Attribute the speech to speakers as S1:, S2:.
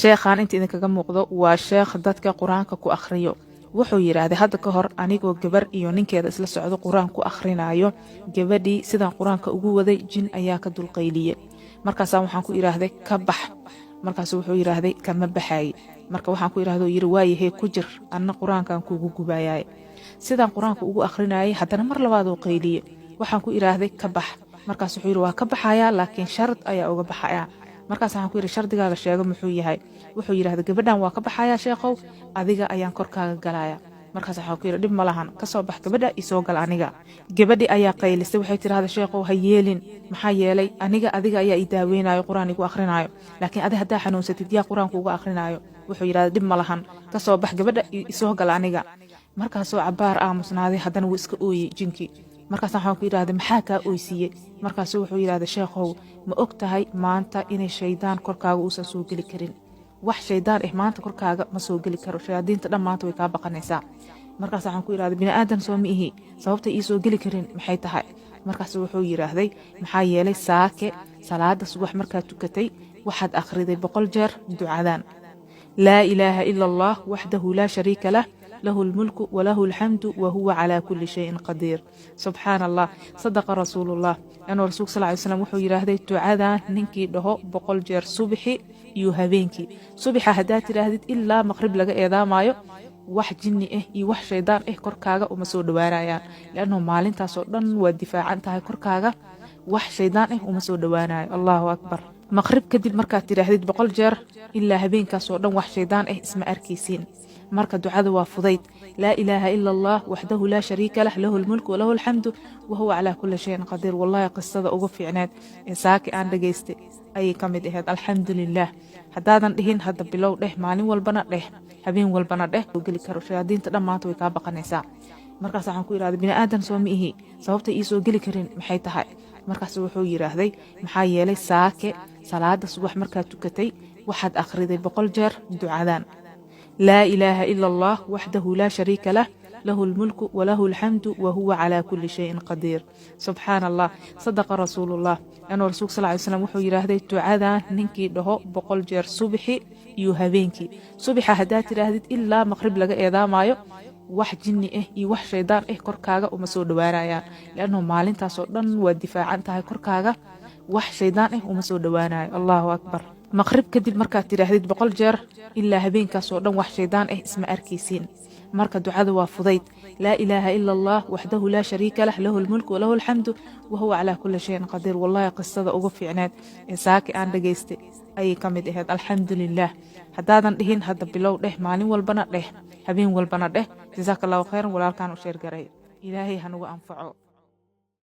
S1: sheekhan inta idinkaga muuqdo waa sheekh dadka quraanka ku akhriyo wuxuu yiraahday hadda ka hor anigoo gabar iyo ninkeeda isla socdo quraan ku akhrinayo gabadhii sidaan quraanka ugu waday jin ayaa ka dulqayliyay markaas waxaan ku iraahday ka bax markaas wuxuu yiraahday kama baxay marka waxaan ku iraahdo yiri waayahay ku jir anna quraankan kuugu gubayay sidaan quraanka ugu akhrinayay haddana mar labaad oo qayliyay waxaan ku iraahday ka bax markaas wuxuu yiri waa ka baxaya laakiin shart ayaa uga baxaya markaas waxaan ku yiri shardigaaga sheego muxuu yahay wuxuu yiraahday gabadhan waa ka baxaya sheekhow adiga ayaan korkaaga galaya markaas waxaan ku yiri dib ma lahan ka soo bax gabadha isoo gal aniga gabadhi ayaa qaylisay waxay tiraahday sheekhow ha yeelin maxaa yeelay aniga adiga ayaa ii daaweynayo quraan igu akhrinayo laakiin adiga hadaa xanuunsatid yaa quraanka ugu akhrinayo wuxuu yiraahday dib ma lahan ka soo bax gabadha isoo gal aniga markaas oo cabaar aamusnaaday haddana wuu iska ooyay jinkii markaas waxaan ku yiraahday maxaa ka ooysiye markaas wuxuu yiraahday sheekhow ma og tahay maanta inay shaydaan korkaaga uusan soo gali karin wax shaydaan maanta korkaaga ma soo gali karo shayaadiinta dhammaanta way ka baqanaysaa markaas waxaan ku yiraahday bini aadan soo ma ihi sababta ii soo gali karin maxay tahay markaas wuxuu yiraahday maxaa yeelay saake salaada subax markaa tukatay waxaad akhriday 100 jeer ducadan laa ilaaha illa allah wahdahu la shariika lah له الملك وله الحمد وهو على كل شيء قدير سبحان الله صدق رسول الله أنا رسول صلى الله عليه وسلم وحو يراهدي تعادا ننكي دهو 100 jeer صبحي iyo habeenkii subaxa hadaa tiraahdi ilaa maqrib laga eedaamayo wax jinni iyo wax shaydaan korkaaga uma soo dhawaanayaan laano maalintaas oo dhan waa difaacan tahay korkaaga wax shaydaan uma soo dhawaanayo Allahu akbar maqrib kadib marka tiraahdi 100 jeer ilaa habeenkaas oo dhan wax shaydaan isma arkaysiin marka ducada waa fudayd laa ilaaha illa allah wahdahu la shariika lah lahu almulku wa lahu alhamdu wa huwa ala kulli shay'in qadir wallahi qisada ugu fiicneed saaki aan dhageystay ay kamid ahayd alxamdulillah hadaadan dhihin hadda bilow dheh maalin walbana dheh habeen walbana dheh oo gali karo shayaadiinta dhammaanta way ka baqanaysaa markaas waxaan ku iraahday bini aadan soo ma ihi sababta ii soo gali karin maxay tahay markaas wuxuu yiraahday maxaa yeelay saake salaada subax markaa tukatay waxaad akhriday 100 jeer ducadan لا إله إلا الله وحده لا شريك له له الملك وله الحمد وهو على كل شيء قدير سبحان الله صدق رسول الله أنا رسول صلى الله عليه وسلم وحو يراهدي تعادا ننكي دهو 100 jeer صبحي iyo habeenkii subaxa hadaa tiraahdi ilaa maqrib laga eedaamayo wax jinni iyo wax shaydaan korkaaga uma soo dhawaanayaan laano maalintaas oo dhan waa difaacan tahay korkaaga wax shaydaan uma soo dhawaanayo Allahu akbar maqrib kadib marka tiraahdi 100 jeer ilaa habeenkaas oo dhan wax shaydaan isma arkaysiin marka ducada waa fudayd laa ilaaha illa allah wahdahu la shariika lah lahu almulku wa lahu alhamdu wa huwa ala kulli shay'in qadir wallahi qisada ugu fiicneed saaki aan dhageystay ay kamid ahayd alxamdulillah hadaadan dhihin hadda bilow dheh maalin walbana dheh habeen walbana dheh jazakallahu khairan walaalkan u sheer garay ilaahay hanugu anfaco